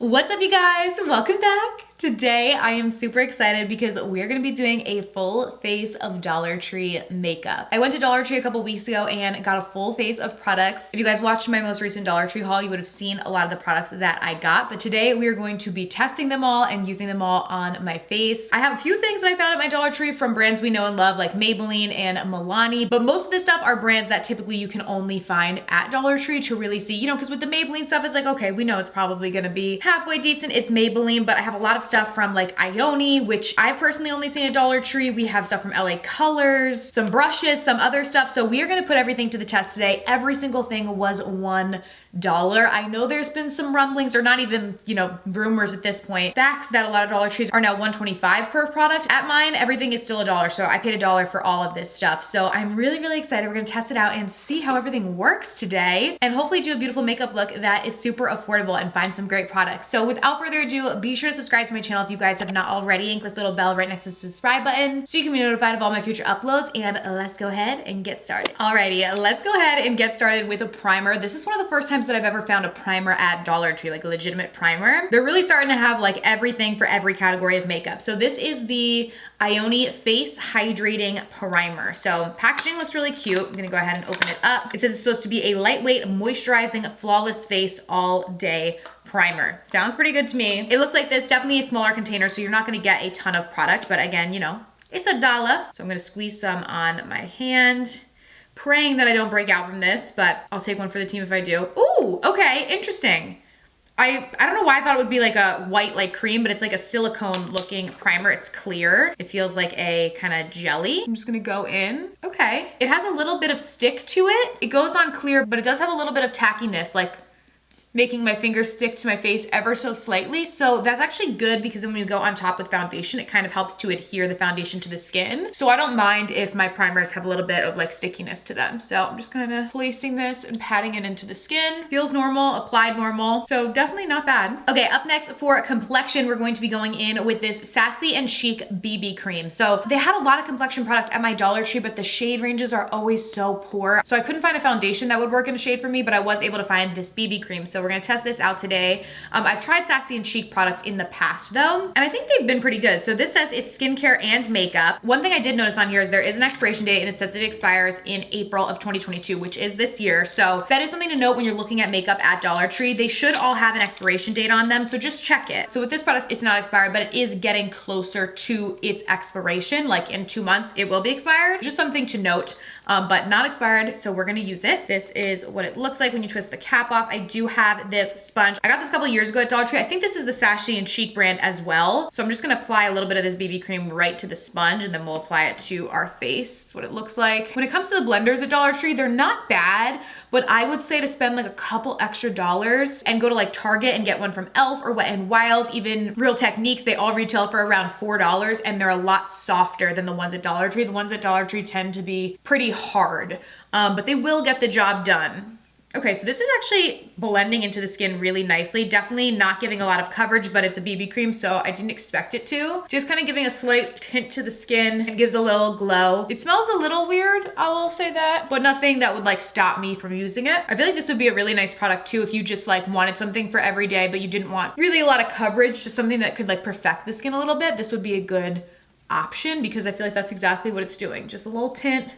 What's up, you guys? Welcome back. Today I am super excited because we're gonna be doing a full face of Dollar Tree makeup. I went to Dollar Tree a couple weeks ago and got a full face of products. If you guys watched my most recent Dollar Tree haul, you would have seen a lot of the products that I got, but today we are going to be testing them all and using them all on my face. I have a few things that I found at my Dollar Tree from brands we know and love like Maybelline and Milani, but most of this stuff are brands that typically you can only find at Dollar Tree to really see, because with the Maybelline stuff, it's like, okay, we know it's probably gonna be halfway decent. It's Maybelline, but I have a lot of stuff from like Ioni, which I've personally only seen at Dollar Tree. We have stuff from LA Colors, some brushes, some other stuff. So we are gonna put everything to the test today. Every single thing was $1. I know there's been some rumblings, or not even, rumors at this point. Facts that a lot of Dollar Trees are now $1.25 per product. At mine, everything is still $1. So I paid $1 for all of this stuff. So I'm really, really excited. We're gonna test it out and see how everything works today, and hopefully do a beautiful makeup look that is super affordable and find some great products. So without further ado, be sure to subscribe to my channel if you guys have not already, and click the little bell right next to the subscribe button so you can be notified of all my future uploads. And let's go ahead and get started. Alrighty, let's go ahead and get started with a primer. This is one of the first times that I've ever found a primer at Dollar Tree, like a legitimate primer. They're really starting to have like everything for every category of makeup. So this is the Ioni Face Hydrating Primer. So packaging looks really cute. I'm gonna go ahead and open it up. It says it's supposed to be a lightweight, moisturizing, flawless face all day primer. Sounds pretty good to me. It looks like this, definitely a smaller container, so you're not gonna get a ton of product, but again, it's $1. So I'm gonna squeeze some on my hand, praying that I don't break out from this, but I'll take one for the team if I do. Ooh, okay, interesting. I don't know why I thought it would be like a white like cream, but it's like a silicone looking primer. It's clear. It feels like a kind of jelly. I'm just gonna go in. Okay. It has a little bit of stick to it. It goes on clear, but it does have a little bit of tackiness, like making my fingers stick to my face ever so slightly. So that's actually good, because then when you go on top with foundation, it kind of helps to adhere the foundation to the skin. So I don't mind if my primers have a little bit of like stickiness to them. So I'm just kind of placing this and patting it into the skin. Feels normal, applied normal. So definitely not bad. Okay, up next for complexion, we're going to be going in with this Sassy and Chic BB cream. So they had a lot of complexion products at my Dollar Tree, but the shade ranges are always so poor. So I couldn't find a foundation that would work in a shade for me, but I was able to find this BB cream. So we're gonna test this out today. I've tried Sassy and Chic products in the past though, and I think they've been pretty good. So this says it's skincare and makeup. One thing I did notice on here is there is an expiration date, and it says it expires in April of 2022, which is this year. So that is something to note when you're looking at makeup at Dollar Tree. They should all have an expiration date on them, so just check it. So with this product, it's not expired, but it is getting closer to its expiration. Like in 2 months, it will be expired. Just something to note, but not expired, so we're gonna use it. This is what it looks like when you twist the cap off. I do have this sponge. I got this a couple years ago at Dollar Tree. I think this is the Sassy and Chic brand as well. So I'm just gonna apply a little bit of this BB cream right to the sponge, and then we'll apply it to our face. That's what it looks like. When it comes to the blenders at Dollar Tree, they're not bad, but I would say to spend like a couple extra dollars and go to like Target and get one from e.l.f. or Wet n Wild, even Real Techniques. They all retail for around $4, and they're a lot softer than the ones at Dollar Tree. The ones at Dollar Tree tend to be pretty hard, but they will get the job done. Okay, so this is actually blending into the skin really nicely. Definitely not giving a lot of coverage, but it's a BB cream, so I didn't expect it to. Just kind of giving a slight tint to the skin. It gives a little glow. It smells a little weird, I will say that, but nothing that would like stop me from using it. I feel like this would be a really nice product too if you just like wanted something for every day, but you didn't want really a lot of coverage, just something that could like perfect the skin a little bit. This would be a good option, because I feel like that's exactly what it's doing. Just a little tint,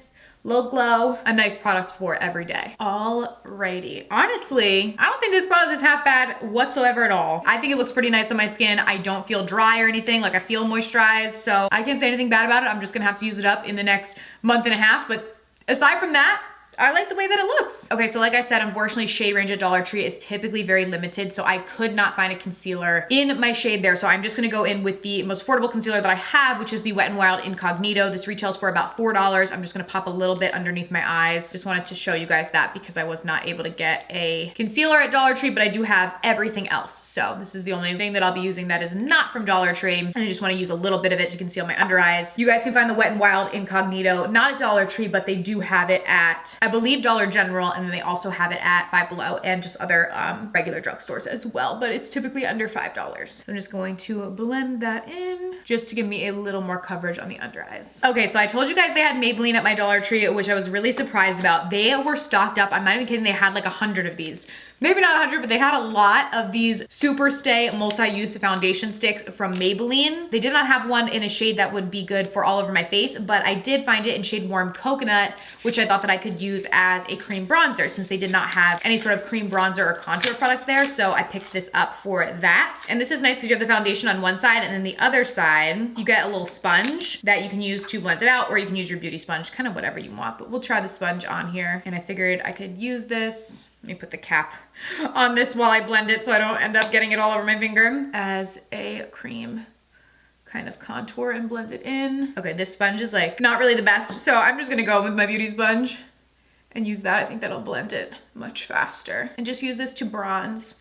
low glow, a nice product for every day. Alrighty. Honestly, I don't think this product is half bad whatsoever at all. I think it looks pretty nice on my skin. I don't feel dry or anything. Like I feel moisturized, so I can't say anything bad about it. I'm just gonna have to use it up in the next month and a half, but aside from that, I like the way that it looks. Okay, so like I said, unfortunately, shade range at Dollar Tree is typically very limited, so I could not find a concealer in my shade there. So I'm just gonna go in with the most affordable concealer that I have, which is the Wet n Wild Incognito. This retails for about $4. I'm just gonna pop a little bit underneath my eyes. Just wanted to show you guys that because I was not able to get a concealer at Dollar Tree, but I do have everything else. So this is the only thing that I'll be using that is not from Dollar Tree. And I just wanna use a little bit of it to conceal my under eyes. You guys can find the Wet n Wild Incognito, not at Dollar Tree, but they do have it at, I believe, Dollar General, and then they also have it at Five Below and just other regular drugstores as well, but it's typically under $5. So I'm just going to blend that in just to give me a little more coverage on the under eyes. Okay, so I told you guys they had Maybelline at my Dollar Tree, which I was really surprised about. They were stocked up. I'm not even kidding. They had like 100 of these. maybe not 100, but they had a lot of these Super Stay multi-use foundation sticks from Maybelline. They did not have one in a shade that would be good for all over my face, but I did find it in shade Warm Coconut, which I thought that I could use as a cream bronzer since they did not have any sort of cream bronzer or contour products there. So I picked this up for that. And this is nice because you have the foundation on one side, and then the other side, you get a little sponge that you can use to blend it out, or you can use your beauty sponge, kind of whatever you want, but we'll try the sponge on here. And I figured I could use this. Let me put the cap on this while I blend it so I don't end up getting it all over my finger, as a cream kind of contour and blend it in. Okay, this sponge is like not really the best, so I'm just gonna go with my beauty sponge and use that. I think that'll blend it much faster. And just use this to bronze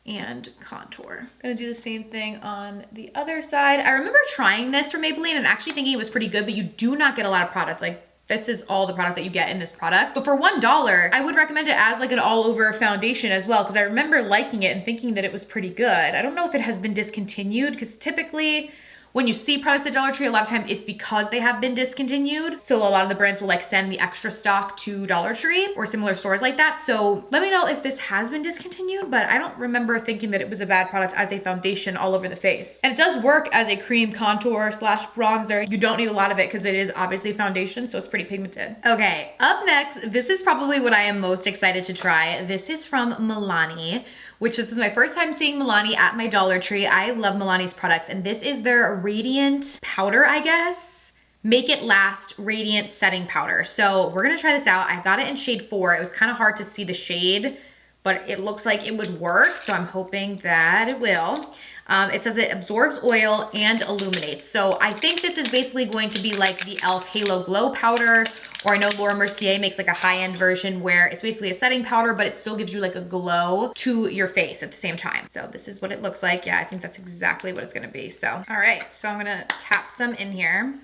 and contour. Gonna do the same thing on the other side. I remember trying this from Maybelline and actually thinking it was pretty good, but you do not get a lot of products. Like, this is all the product that you get in this product. But for $1, I would recommend it as like an all over foundation as well, because I remember liking it and thinking that it was pretty good. I don't know if it has been discontinued, because typically when you see products at Dollar Tree, a lot of time it's because they have been discontinued. So a lot of the brands will like send the extra stock to Dollar Tree or similar stores like that. So let me know if this has been discontinued, but I don't remember thinking that it was a bad product as a foundation all over the face. And it does work as a cream contour slash bronzer. You don't need a lot of it because it is obviously foundation, so it's pretty pigmented. Okay, up next, this is probably what I am most excited to try. This is from Milani, which this is my first time seeing Milani at my Dollar Tree. I love Milani's products, and this is their Radiant Powder, I guess. Make It Last Radiant Setting Powder. So we're gonna try this out. I got it in shade 4. It was kind of hard to see the shade, but it looks like it would work, so I'm hoping that it will. It says it absorbs oil and illuminates. So I think this is basically going to be like the e.l.f. Halo Glow Powder, or I know Laura Mercier makes like a high-end version where it's basically a setting powder, but it still gives you like a glow to your face at the same time. So this is what it looks like. Yeah, I think that's exactly what it's gonna be. So, all right, so I'm gonna tap some in here.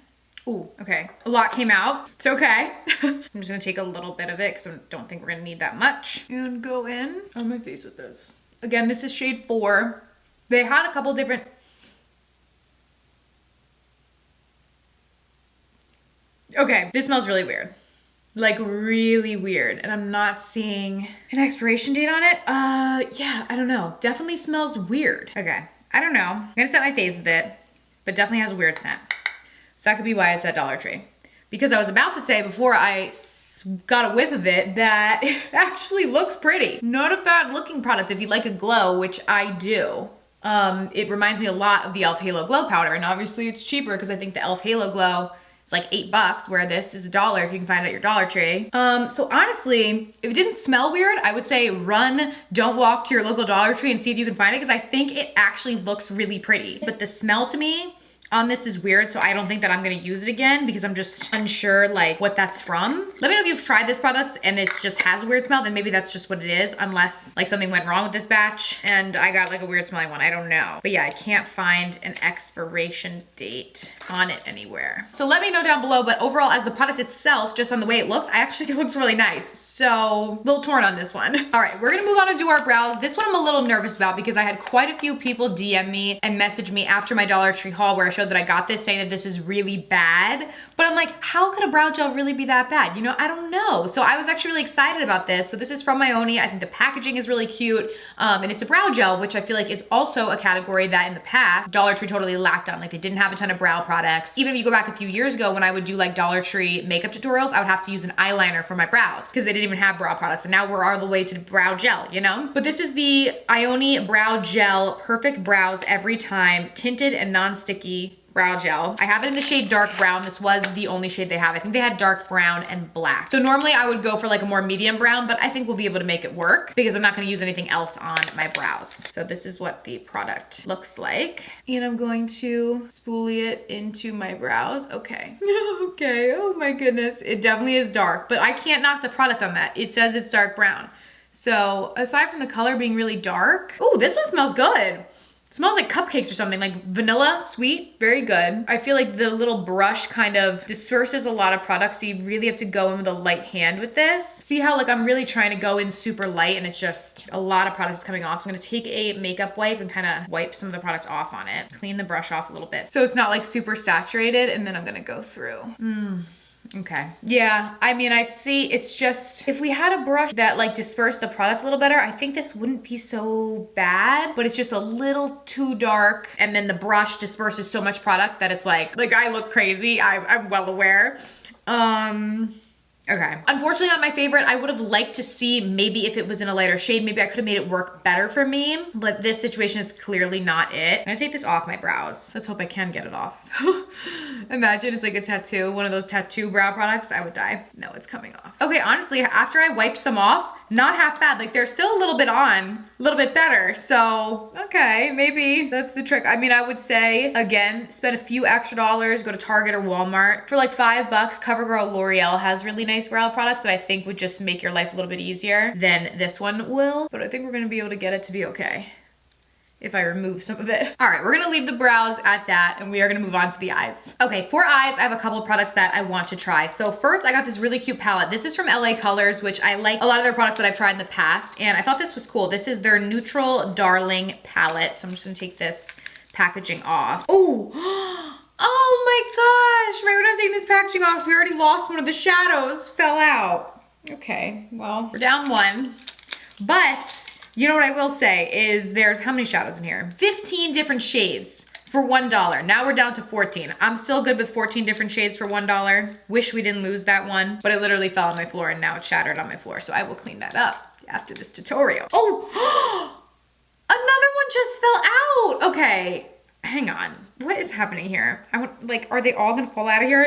Ooh, okay, a lot came out. It's okay. I'm just gonna take a little bit of it because I don't think we're gonna need that much. And go in on my face with this. Again, this is shade 4. They had a couple different... Okay, this smells really weird. Like really weird. And I'm not seeing an expiration date on it. Yeah, I don't know. Definitely smells weird. Okay, I don't know. I'm gonna set my face with it, but definitely has a weird scent. So that could be why it's at Dollar Tree. Because I was about to say before I got a whiff of it that it actually looks pretty. Not a bad looking product if you like a glow, which I do. It reminds me a lot of the e.l.f. Halo Glow Powder, and obviously it's cheaper because I think the e.l.f. Halo Glow is like $8, where this is $1 if you can find it at your Dollar Tree. So honestly, if it didn't smell weird, I would say run, don't walk to your local Dollar Tree and see if you can find it, because I think it actually looks really pretty. But the smell to me on this is weird, so I don't think that I'm gonna use it again because I'm just unsure like what that's from. Let me know if you've tried this product and it just has a weird smell, then maybe that's just what it is, unless like something went wrong with this batch and I got like a weird smelling one, I don't know. But yeah, I can't find an expiration date on it anywhere. So let me know down below, but overall as the product itself, just on the way it looks, I actually think it looks really nice. So a little torn on this one. All right, we're gonna move on and do our brows. This one I'm a little nervous about because I had quite a few people DM me and message me after my Dollar Tree haul where I showed that I got this, saying that this is really bad. But I'm like, how could a brow gel really be that bad? You know, I don't know. So I was actually really excited about this. So this is from Ioni. I think the packaging is really cute. And it's a brow gel, which I feel like is also a category that in the past, Dollar Tree totally lacked on. Like they didn't have a ton of brow products. Even if you go back a few years ago when I would do like Dollar Tree makeup tutorials, I would have to use an eyeliner for my brows because they didn't even have brow products. And now we're all the way to the brow gel, you know? But this is the Ioni Brow Gel Perfect Brows Every Time Tinted and Non-Sticky brow gel. I have it in the shade dark brown. This was the only shade they have. I think they had dark brown and black. So normally I would go for like a more medium brown, but I think we'll be able to make it work because I'm not gonna use anything else on my brows. So this is what the product looks like. And I'm going to spoolie it into my brows. Okay. Okay, oh my goodness. It definitely is dark, but I can't knock the product on that. It says it's dark brown. So aside from the color being really dark, oh, this one smells good. It smells like cupcakes or something, like vanilla, sweet, very good. I feel like the little brush kind of disperses a lot of products, so you really have to go in with a light hand with this. See how like I'm really trying to go in super light and it's just a lot of products coming off. So I'm gonna take a makeup wipe and kind of wipe some of the products off on it. Clean the brush off a little bit so it's not like super saturated, and then I'm gonna go through. Okay. Yeah, I mean, I see. It's just, if we had a brush that like dispersed the products a little better, I think this wouldn't be so bad, but it's just a little too dark. And then the brush disperses so much product that it's like I look crazy. I'm well aware. Okay. Unfortunately, not my favorite. I would have liked to see maybe if it was in a lighter shade, maybe I could have made it work better for me, but this situation is clearly not it. I'm gonna take this off my brows. Let's hope I can get it off. Imagine it's like a tattoo, one of those tattoo brow products. I would die. No, it's coming off. Okay, honestly, after I wiped some off, not half bad. Like they're still a little bit on, a little bit better. So, okay, maybe that's the trick. I mean, I would say, again, spend a few extra dollars, go to Target or Walmart. For like $5, CoverGirl L'Oreal has really nice brow products that I think would just make your life a little bit easier than this one will. But I think we're gonna be able to get it to be okay if I remove some of it. All right, we're gonna leave the brows at that and we are gonna move on to the eyes. Okay, for eyes, I have a couple of products that I want to try. So first, I got this really cute palette. This is from LA Colors, which I like a lot of their products that I've tried in the past, and I thought this was cool. This is their Neutral Darling palette. So I'm just gonna take this packaging off. Oh, oh my gosh, right when I was taking this packaging off, we already lost one of the shadows, fell out. Okay, well, we're down one, but you know what I will say is there's how many shadows in here? 15 different shades for $1. Now we're down to 14. I'm still good with 14 different shades for $1. Wish we didn't lose that one, but it literally fell on my floor and now it's shattered on my floor. So I will clean that up after this tutorial. Oh, another one just fell out. Okay, hang on. What is happening here? Are they all gonna fall out of here?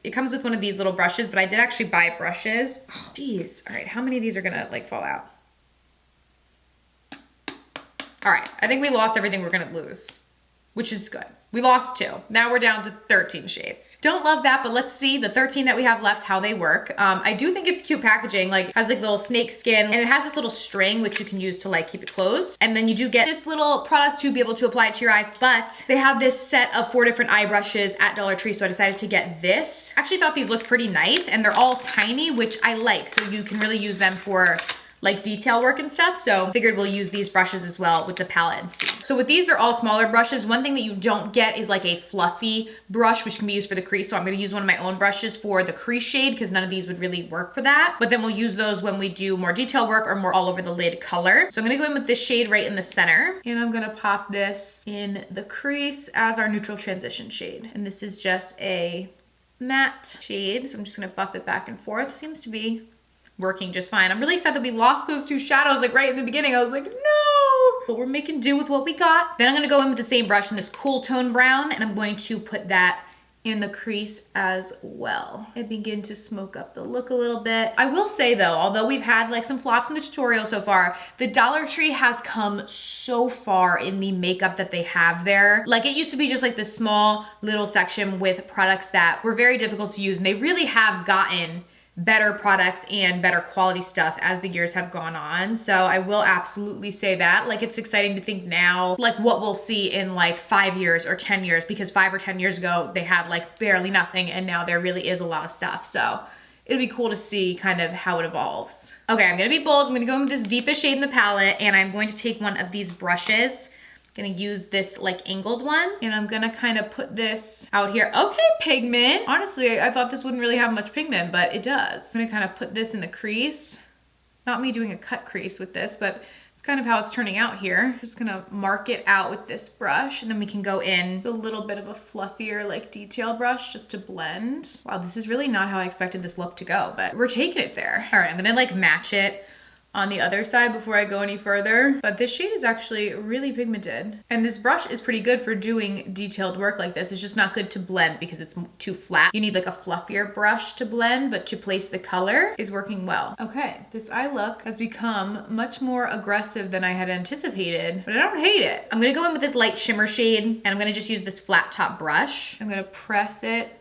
It comes with one of these little brushes, but I did actually buy brushes. Oh, geez. All right, how many of these are gonna fall out? All right, I think we lost everything we're gonna lose, which is good. We lost 2. Now we're down to 13 shades. Don't love that, but let's see the 13 that we have left, how they work. I do think it's cute packaging, like has like little snake skin and it has this little string which you can use to like keep it closed. And then you do get this little product to be able to apply it to your eyes, but they have this set of 4 different eye brushes at Dollar Tree, so I decided to get this. I actually thought these looked pretty nice and they're all tiny, which I like, so you can really use them for like detail work and stuff. So figured we'll use these brushes as well with the palette and see. So with these, they're all smaller brushes. One thing that you don't get is like a fluffy brush, which can be used for the crease. So I'm gonna use one of my own brushes for the crease shade because none of these would really work for that. But then we'll use those when we do more detail work or more all over the lid color. So I'm gonna go in with this shade right in the center and I'm gonna pop this in the crease as our neutral transition shade. And this is just a matte shade. So I'm just gonna buff it back and forth. Seems to be working just fine. I'm really sad that we lost those 2 shadows like right in the beginning. I was like, no, but we're making do with what we got. Then I'm gonna go in with the same brush in this cool tone brown and I'm going to put that in the crease as well and begin to smoke up the look a little bit. I will say though, although we've had like some flops in the tutorial so far, the Dollar Tree has come so far in the makeup that they have there. Like it used to be just like this small little section with products that were very difficult to use, and they really have gotten better products and better quality stuff as the years have gone on. So I will absolutely say that. Like it's exciting to think now, like what we'll see in like 5 years or 10 years, because 5 or 10 years ago, they had like barely nothing and now there really is a lot of stuff. So it'll be cool to see kind of how it evolves. Okay, I'm gonna be bold. I'm gonna go in with this deepest shade in the palette and I'm going to take one of these brushes. Gonna use this like angled one and I'm gonna kind of put this out here. Okay, pigment. Honestly, I thought this wouldn't really have much pigment, but it does. I'm gonna kind of put this in the crease. Not me doing a cut crease with this, but it's kind of how it's turning out here. Just gonna mark it out with this brush and then we can go in with a little bit of a fluffier like detail brush just to blend. Wow, this is really not how I expected this look to go, but we're taking it there. All right, I'm gonna like match it on the other side before I go any further. But this shade is actually really pigmented. And this brush is pretty good for doing detailed work like this. It's just not good to blend because it's too flat. You need like a fluffier brush to blend, but to place the color is working well. Okay, this eye look has become much more aggressive than I had anticipated, but I don't hate it. I'm gonna go in with this light shimmer shade and I'm gonna just use this flat top brush. I'm gonna press it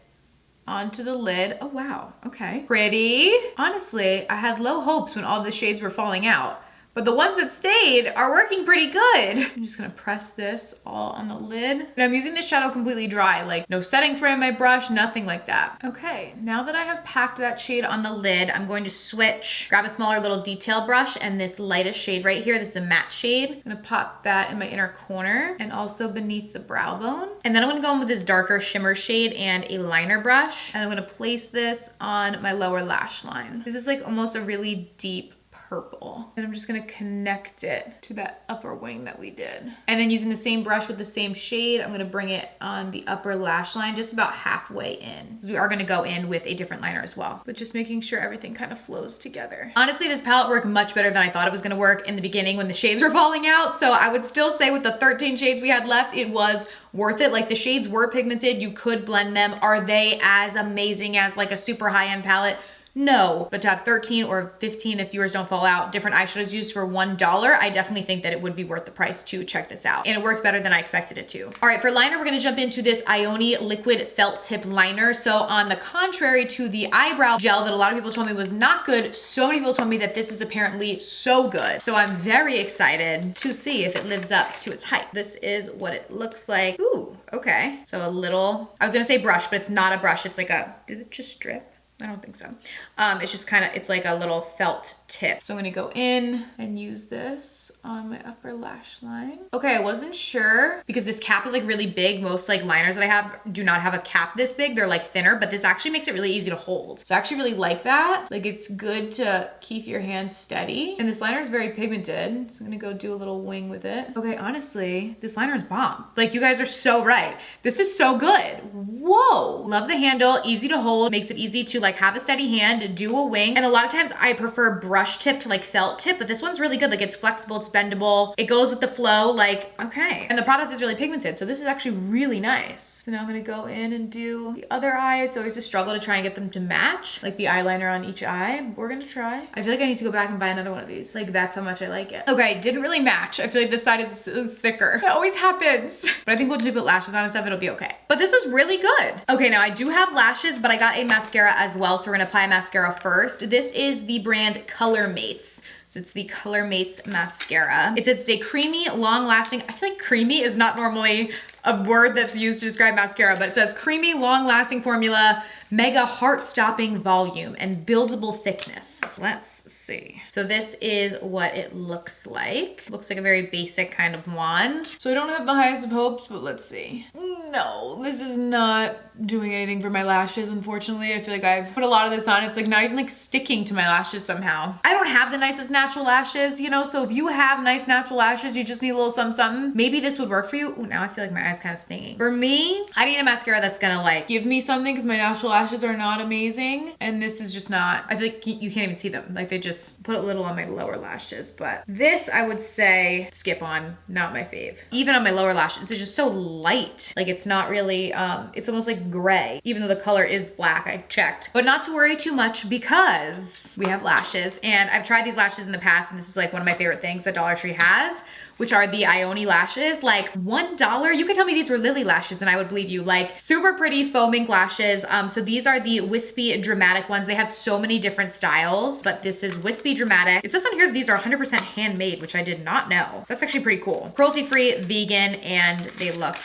onto the lid. Oh wow, okay. Pretty. Honestly, I had low hopes when all the shades were falling out, but the ones that stayed are working pretty good. I'm just gonna press this all on the lid. And I'm using this shadow completely dry, like no setting spray on my brush, nothing like that. Okay, now that I have packed that shade on the lid, I'm going to switch, grab a smaller little detail brush and this lightest shade right here, this is a matte shade. I'm gonna pop that in my inner corner and also beneath the brow bone. And then I'm gonna go in with this darker shimmer shade and a liner brush. And I'm gonna place this on my lower lash line. This is like almost a really deep purple. And I'm just gonna connect it to that upper wing that we did. And then using the same brush with the same shade, I'm gonna bring it on the upper lash line just about halfway in. Because we are gonna go in with a different liner as well. But just making sure everything kind of flows together. Honestly, this palette worked much better than I thought it was gonna work in the beginning when the shades were falling out. So I would still say with the 13 shades we had left, it was worth it. Like the shades were pigmented, you could blend them. Are they as amazing as like a super high-end palette? No, but to have 13 or 15, if yours don't fall out, different eyeshadows used for $1, I definitely think that it would be worth the price to check this out. And it works better than I expected it to. All right, for liner, we're gonna jump into this Ioni Liquid Felt Tip Liner. So on the contrary to the eyebrow gel that a lot of people told me was not good, so many people told me that this is apparently so good. So I'm very excited to see if it lives up to its hype. This is what it looks like. Ooh, okay. So a little, I was gonna say brush, but it's not a brush. It's like a, did it just strip? I don't think so. It's just kind of, it's like a little felt tip. So I'm gonna go in and use this on my upper lash line. Okay, I wasn't sure because this cap is like really big. Most like liners that I have do not have a cap this big. They're like thinner, but this actually makes it really easy to hold. So I actually really like that. Like it's good to keep your hands steady. And this liner is very pigmented. So I'm gonna go do a little wing with it. Okay, honestly, this liner is bomb. Like you guys are so right. This is so good. Whoa. Love the handle, easy to hold, makes it easy to like have a steady hand, do a wing. And a lot of times I prefer brush tip to like felt tip, but this one's really good. Like it's flexible, it's bendable, it goes with the flow, like, okay. And the product is really pigmented, so this is actually really nice. So now I'm gonna go in and do the other eye. It's always a struggle to try and get them to match, like the eyeliner on each eye. We're gonna try. I feel like I need to go back and buy another one of these. Like that's how much I like it. Okay, didn't really match. I feel like this side is thicker. It always happens. But I think once we put lashes on and stuff, it'll be okay. But this was really good. Okay, now I do have lashes, but I got a mascara as well, so we're gonna apply mascara first. This is the brand Color Mates. So it's the Color Mates mascara. It's a creamy, long-lasting, I feel like creamy is not normally a word that's used to describe mascara, but it says creamy, long-lasting formula, mega heart-stopping volume, and buildable thickness. Let's see. So this is what it looks like. Looks like a very basic kind of wand. So I don't have the highest of hopes, but let's see. No, this is not doing anything for my lashes, unfortunately. I feel like I've put a lot of this on. It's like not even like sticking to my lashes somehow. I don't have the nicest natural lashes, you know, so if you have nice natural lashes, you just need a little something, maybe this would work for you. Ooh, now I feel like my eyes kind of stinging. For me, I need a mascara that's gonna like give me something because my natural lashes are not amazing. And this is just not, I feel like you can't even see them. Like they just put a little on my lower lashes, but this I would say skip on, not my fave. Even on my lower lashes, it's just so light. Like it's not really, it's almost like gray, even though the color is black, I checked. But not to worry too much because we have lashes and I've tried these lashes in the past and this is like one of my favorite things that Dollar Tree has, which are the Ioni lashes. Like $1, you could tell me these were Lily lashes and I would believe you. Like super pretty foam ink lashes. So these are the wispy dramatic ones. They have so many different styles, but this is wispy dramatic. It says on here that these are 100% handmade, which I did not know. So that's actually pretty cool. Cruelty-free, vegan, and they look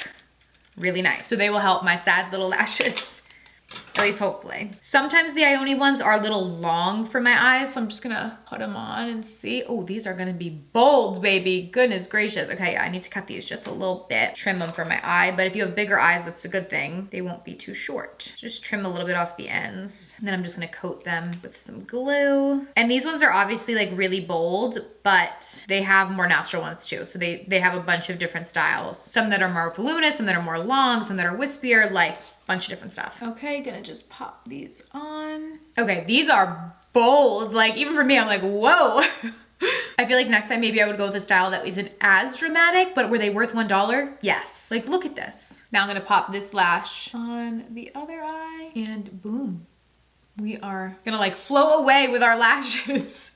really nice. So they will help my sad little lashes. At least hopefully. Sometimes the Ioni ones are a little long for my eyes, so I'm just gonna put them on and see. Oh, these are gonna be bold, baby. Goodness gracious. Okay, yeah, I need to cut these just a little bit, trim them for my eye, but if you have bigger eyes, that's a good thing. They won't be too short. Just trim a little bit off the ends. And then I'm just gonna coat them with some glue. And these ones are obviously like really bold, but they have more natural ones too. So they have a bunch of different styles. Some that are more voluminous, some that are more long, some that are wispier, like bunch of different stuff. Okay, gonna just pop these on. Okay, these are bold. Like even for me, I'm like, whoa. I feel like next time maybe I would go with a style that isn't as dramatic, but were they worth $1? Yes. Like look at this. Now I'm gonna pop this lash on the other eye and boom. We are gonna like flow away with our lashes.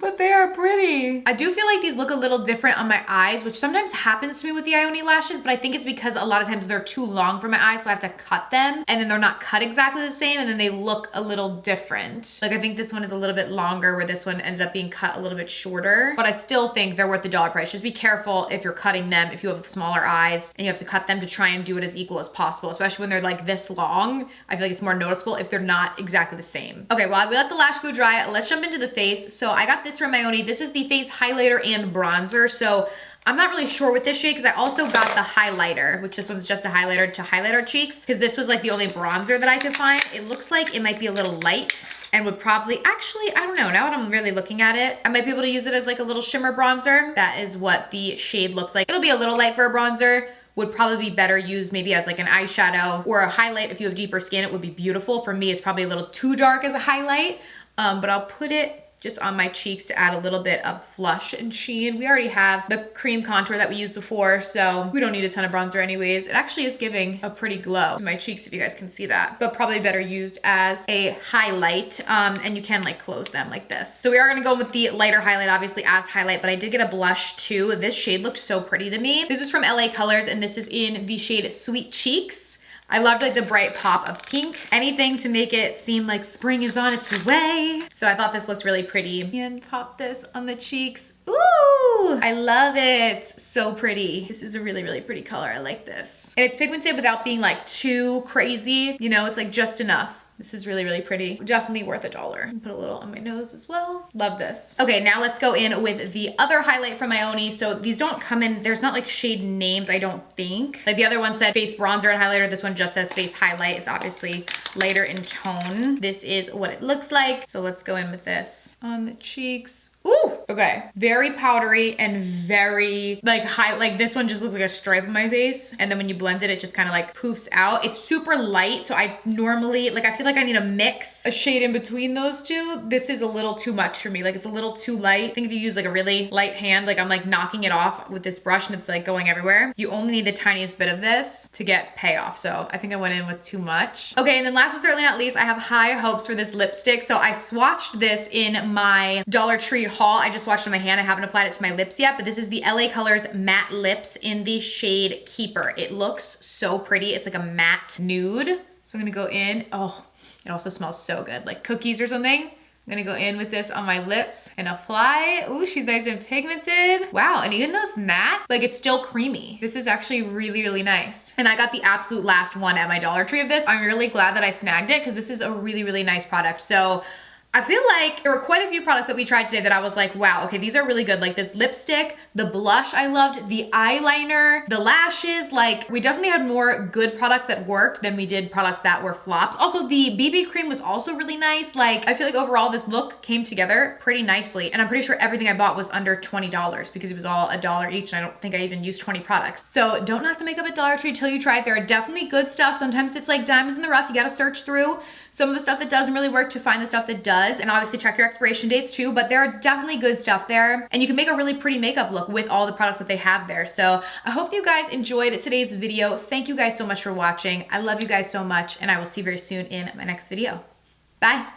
But they are pretty. I do feel like these look a little different on my eyes, which sometimes happens to me with the Ioni lashes, but I think it's because a lot of times they're too long for my eyes, so I have to cut them, and then they're not cut exactly the same, and then they look a little different. Like I think this one is a little bit longer, where this one ended up being cut a little bit shorter, but I still think they're worth the dollar price. Just be careful if you're cutting them, if you have smaller eyes, and you have to cut them to try and do it as equal as possible, especially when they're like this long. I feel like it's more noticeable if they're not exactly the same. Okay, while we let the lash glue dry, let's jump into the face. So I got this from Ioni. This is the face highlighter and bronzer. So I'm not really sure with this shade because I also got the highlighter, which this one's just a highlighter to highlight our cheeks, because this was like the only bronzer that I could find. It looks like it might be a little light and would probably, actually, I don't know, now that I'm really looking at it, I might be able to use it as like a little shimmer bronzer. That is what the shade looks like. It'll be a little light for a bronzer. Would probably be better used maybe as like an eyeshadow or a highlight. If you have deeper skin, it would be beautiful. For me, it's probably a little too dark as a highlight, but I'll put it just on my cheeks to add a little bit of flush and sheen. We already have the cream contour that we used before, so we don't need a ton of bronzer anyways. It actually is giving a pretty glow to my cheeks, if you guys can see that, but probably better used as a highlight, and you can like close them like this. So we are gonna go with the lighter highlight, obviously, as highlight, but I did get a blush too. This shade looked so pretty to me. This is from LA Colors, and this is in the shade Sweet Cheeks. I loved like the bright pop of pink. Anything to make it seem like spring is on its way. So I thought this looked really pretty. And pop this on the cheeks. Ooh, I love it. So pretty. This is a really, really pretty color. I like this. And it's pigmented without being like too crazy. You know, it's like just enough. This is really, really pretty. Definitely worth $1. Put a little on my nose as well. Love this. Okay, now let's go in with the other highlight from Ioni. So these don't come in, there's not like shade names, I don't think. Like the other one said face bronzer and highlighter. This one just says face highlight. It's obviously lighter in tone. This is what it looks like. So let's go in with this on the cheeks. Ooh, okay. Very powdery and very like high, like this one just looks like a stripe on my face. And then when you blend it, it just kind of like poofs out. It's super light. So I normally, like I feel like I need to mix a shade in between those two. This is a little too much for me. Like it's a little too light. I think if you use like a really light hand, like I'm like knocking it off with this brush and it's like going everywhere. You only need the tiniest bit of this to get payoff. So I think I went in with too much. Okay, and then last but certainly not least, I have high hopes for this lipstick. So I swatched this in my Dollar Tree haul. I just swatched it on my hand. I haven't applied it to my lips yet, but this is the LA Colors Matte Lips in the shade Keeper. It looks so pretty. It's like a matte nude. So I'm gonna go in. Oh, it also smells so good, like cookies or something. I'm gonna go in with this on my lips and apply. Ooh, she's nice and pigmented. Wow, and even though it's matte, like it's still creamy. This is actually really, really nice. And I got the absolute last one at my Dollar Tree of this. I'm really glad that I snagged it because this is a really, really nice product. So I feel like there were quite a few products that we tried today that I was like, wow, okay, these are really good. Like this lipstick, the blush I loved, the eyeliner, the lashes, like we definitely had more good products that worked than we did products that were flops. Also, the BB cream was also really nice. Like I feel like overall this look came together pretty nicely. And I'm pretty sure everything I bought was under $20 because it was all $1 each. And I don't think I even used 20 products. So don't knock the makeup at Dollar Tree till you try it. There are definitely good stuff. Sometimes it's like diamonds in the rough. You gotta search through some of the stuff that doesn't really work to find the stuff that does, and obviously check your expiration dates too, but there are definitely good stuff there, and you can make a really pretty makeup look with all the products that they have there. So I hope you guys enjoyed today's video. Thank you guys so much for watching. I love you guys so much, and I will see you very soon in my next video. Bye.